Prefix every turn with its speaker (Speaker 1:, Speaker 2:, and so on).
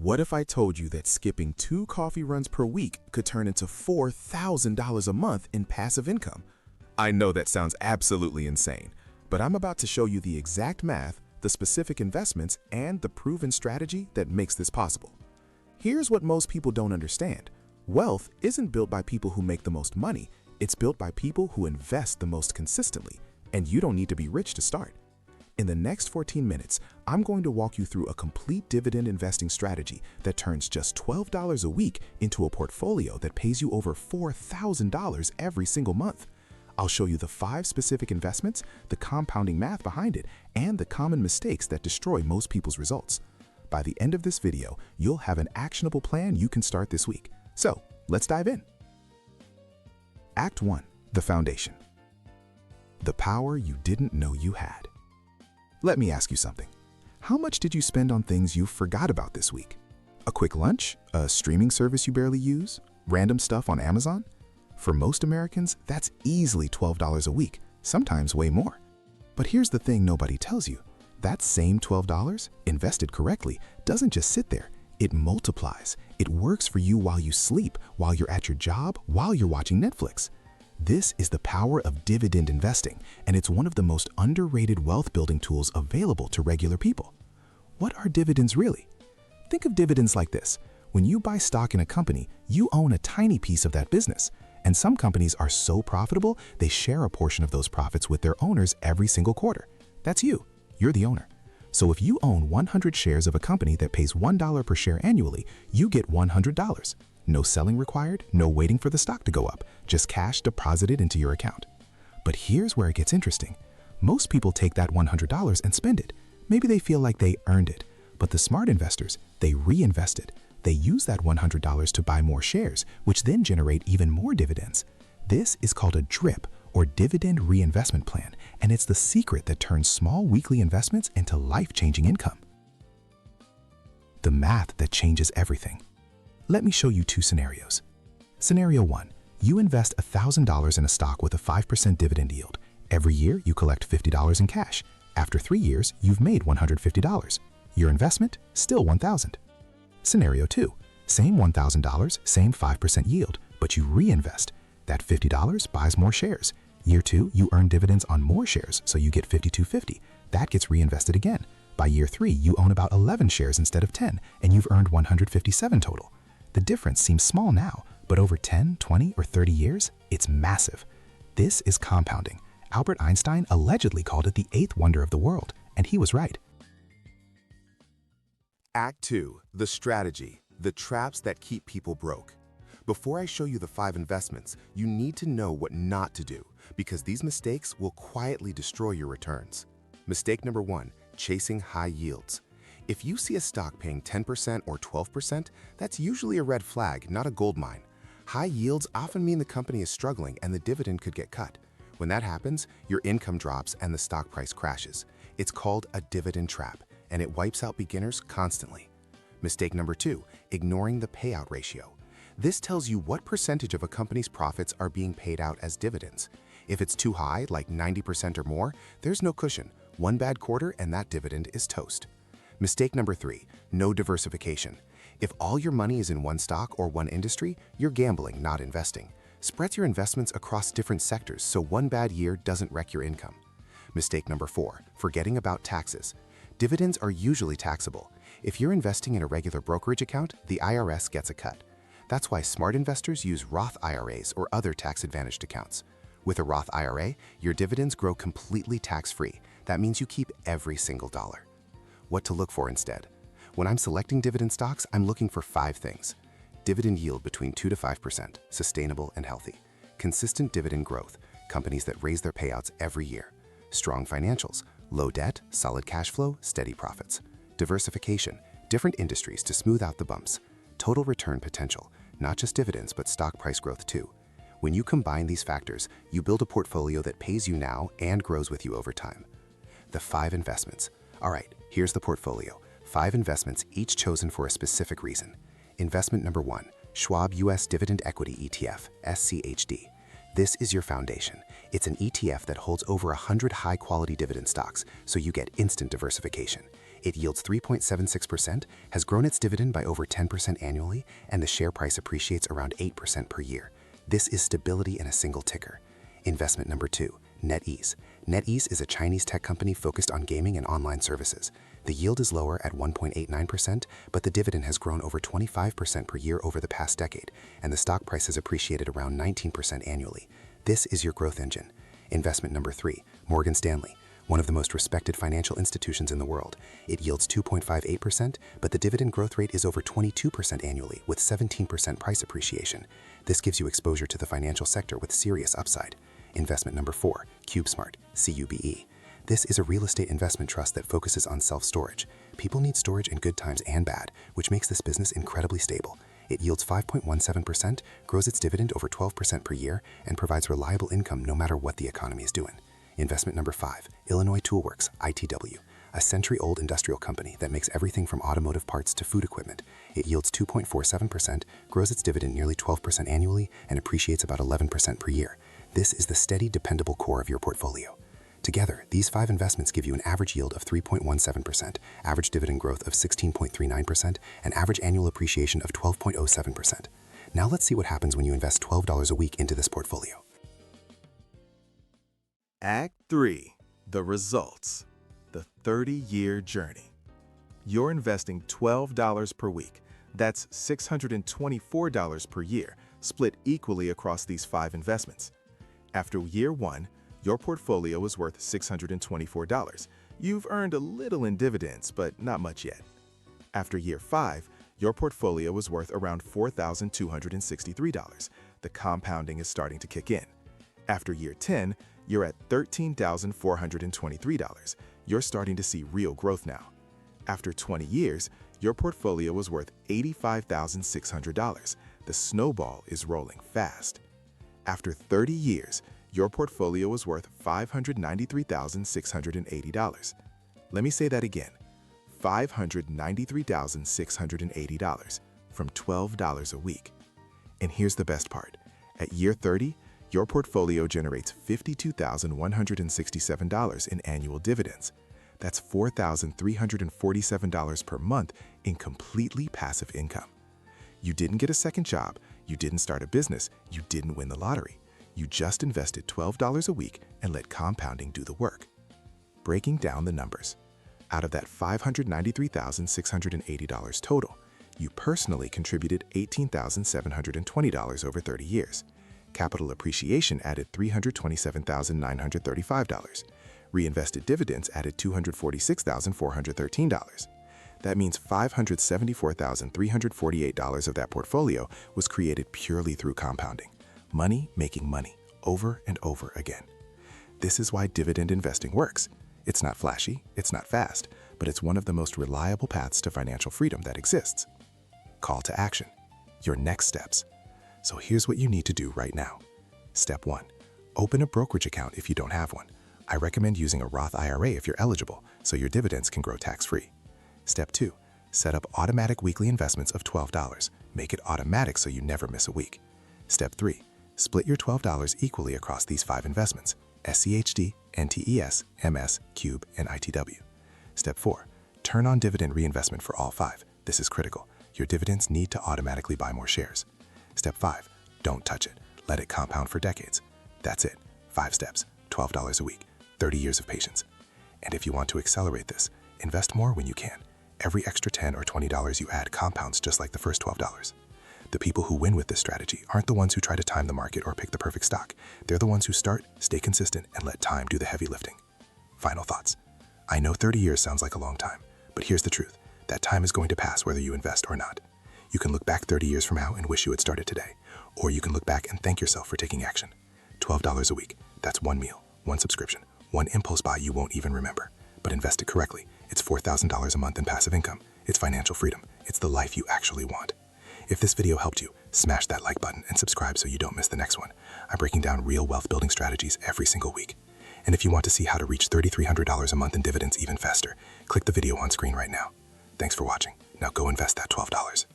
Speaker 1: What if I told you that skipping 2 coffee runs per week could turn into $4,000 a month in passive income? I know that sounds absolutely insane, but I'm about to show you the exact math, the specific investments, and the proven strategy that makes this possible. Here's what most people don't understand. Wealth isn't built by people who make the most money, it's built by people who invest the most consistently, and you don't need to be rich to start. In the next 14 minutes, I'm going to walk you through a complete dividend investing strategy that turns just $12 a week into a portfolio that pays you over $4,000 every single month. I'll show you the 5 specific investments, the compounding math behind it, and the common mistakes that destroy most people's results. By the end of this video, you'll have an actionable plan you can start this week. So, let's dive in. Act 1. The foundation. The power you didn't know you had. Let me ask you something. How much did you spend on things you forgot about this week? A quick lunch? A streaming service you barely use? Random stuff on Amazon? For most Americans, that's easily $12 a week, sometimes way more. But here's the thing nobody tells you. That same $12, invested correctly, doesn't just sit there. It multiplies. It works for you while you sleep, while you're at your job, while you're watching Netflix. This is the power of dividend investing, and it's one of the most underrated wealth-building tools available to regular people. What are dividends really? Think of dividends like this. When you buy stock in a company, you own a tiny piece of that business. And some companies are so profitable, they share a portion of those profits with their owners every single quarter. That's you. You're the owner. So if you own 100 shares of a company that pays $1 per share annually, you get $100. No selling required, no waiting for the stock to go up, just cash deposited into your account. But here's where it gets interesting. Most people take that $100 and spend it. Maybe they feel like they earned it, but the smart investors, they reinvest it. They use that $100 to buy more shares, which then generate even more dividends. This is called a DRIP, or Dividend Reinvestment Plan, and it's the secret that turns small weekly investments into life-changing income. The math that changes everything. Let me show you 2 scenarios. Scenario 1, you invest $1,000 in a stock with a 5% dividend yield. Every year, you collect $50 in cash. After 3 years, you've made $150. Your investment, still $1,000. Scenario 2, same $1,000, same 5% yield, but you reinvest. That $50 buys more shares. Year 2, you earn dividends on more shares, so you get $52.50. That gets reinvested again. By year 3, you own about 11 shares instead of 10, and you've earned $157 total. The difference seems small now, but over 10, 20, or 30 years, it's massive. This is compounding. Albert Einstein allegedly called it the 8th wonder of the world, and he was right.
Speaker 2: Act 2. The strategy. The traps that keep people broke. Before I show you the 5 investments, you need to know what not to do, because these mistakes will quietly destroy your returns. Mistake number 1, chasing high yields. If you see a stock paying 10% or 12%, that's usually a red flag, not a gold mine. High yields often mean the company is struggling and the dividend could get cut. When that happens, your income drops and the stock price crashes. It's called a dividend trap, and it wipes out beginners constantly. Mistake number 2, ignoring the payout ratio. This tells you what percentage of a company's profits are being paid out as dividends. If it's too high, like 90% or more, there's no cushion. One bad quarter and that dividend is toast. Mistake number 3, no diversification. If all your money is in one stock or one industry, you're gambling, not investing. Spread your investments across different sectors so one bad year doesn't wreck your income. Mistake number 4, forgetting about taxes. Dividends are usually taxable. If you're investing in a regular brokerage account, the IRS gets a cut. That's why smart investors use Roth IRAs or other tax-advantaged accounts. With a Roth IRA, your dividends grow completely tax-free. That means you keep every single dollar. What to look for instead? When I'm selecting dividend stocks, I'm looking for 5 things. Dividend yield between 2 to 5%, sustainable and healthy. Consistent dividend growth, companies that raise their payouts every year. Strong financials, low debt, solid cash flow, steady profits. Diversification, different industries to smooth out the bumps. Total return potential, not just dividends, but stock price growth too. When you combine these factors, you build a portfolio that pays you now and grows with you over time. The 5 investments. All right, here's the portfolio. 5 investments, each chosen for a specific reason. Investment number 1, Schwab US Dividend Equity ETF, SCHD. This is your foundation. It's an ETF that holds over 100 high-quality dividend stocks, so you get instant diversification. It yields 3.76%, has grown its dividend by over 10% annually, and the share price appreciates around 8% per year. This is stability in a single ticker. Investment number 2, NetEase. NetEase is a Chinese tech company focused on gaming and online services. The yield is lower at 1.89%, but the dividend has grown over 25% per year over the past decade, and the stock price has appreciated around 19% annually. This is your growth engine. Investment number 3, Morgan Stanley, one of the most respected financial institutions in the world. It yields 2.58%, but the dividend growth rate is over 22% annually with 17% price appreciation. This gives you exposure to the financial sector with serious upside. Investment number 4, CubeSmart, CUBE. This is a real estate investment trust that focuses on self-storage. People need storage in good times and bad, which makes this business incredibly stable. It yields 5.17%, grows its dividend over 12% per year, and provides reliable income no matter what the economy is doing. Investment number 5, Illinois Toolworks, ITW, a century-old industrial company that makes everything from automotive parts to food equipment. It yields 2.47%, grows its dividend nearly 12% annually, and appreciates about 11% per year. This is the steady, dependable core of your portfolio. Together, these 5 investments give you an average yield of 3.17%, average dividend growth of 16.39%, and average annual appreciation of 12.07%. Now let's see what happens when you invest $12 a week into this portfolio.
Speaker 1: Act 3. The results. The 30-year journey. You're investing $12 per week. That's $624 per year, split equally across these 5 investments. After year 1, your portfolio is worth $624. You've earned a little in dividends, but not much yet. After year 5, your portfolio is worth around $4,263. The compounding is starting to kick in. After year 10, you're at $13,423. You're starting to see real growth now. After 20 years, your portfolio is worth $85,600. The snowball is rolling fast. After 30 years, your portfolio is worth $593,680. Let me say that again, $593,680 from $12 a week. And here's the best part. At year 30, your portfolio generates $52,167 in annual dividends. That's $4,347 per month in completely passive income. You didn't get a second job, you didn't start a business, you didn't win the lottery. You just invested $12 a week and let compounding do the work. Breaking down the numbers. Out of that $593,680 total, you personally contributed $18,720 over 30 years. Capital appreciation added $327,935. Reinvested dividends added $246,413. That means $574,348 of that portfolio was created purely through compounding. Money making money over and over again. This is why dividend investing works. It's not flashy, it's not fast, but it's one of the most reliable paths to financial freedom that exists. Call to action. Your next steps. So here's what you need to do right now. Step 1. Open a brokerage account if you don't have one. I recommend using a Roth IRA if you're eligible, so your dividends can grow tax-free. Step 2. Set up automatic weekly investments of $12. Make it automatic so you never miss a week. Step 3. Split your $12 equally across these 5 investments: SCHD, NTES, MS, Cube, and ITW. Step 4. Turn on dividend reinvestment for all 5. This is critical. Your dividends need to automatically buy more shares. Step 5. Don't touch it. Let it compound for decades. That's it. 5 steps, $12 a week, 30 years of patience. And if you want to accelerate this, invest more when you can. Every extra $10 or $20 you add compounds just like the first $12. The people who win with this strategy aren't the ones who try to time the market or pick the perfect stock. They're the ones who start, stay consistent, and let time do the heavy lifting. Final thoughts. I know 30 years sounds like a long time, but here's the truth. That time is going to pass whether you invest or not. You can look back 30 years from now and wish you had started today, or you can look back and thank yourself for taking action. $12 a week. That's 1 meal, 1 subscription, 1 impulse buy you won't even remember. But invest it correctly. It's $4,000 a month in passive income. It's financial freedom. It's the life you actually want. If this video helped you, smash that like button and subscribe so you don't miss the next one. I'm breaking down real wealth building strategies every single week. And if you want to see how to reach $3,300 a month in dividends even faster, click the video on screen right now. Thanks for watching. Now go invest that $12.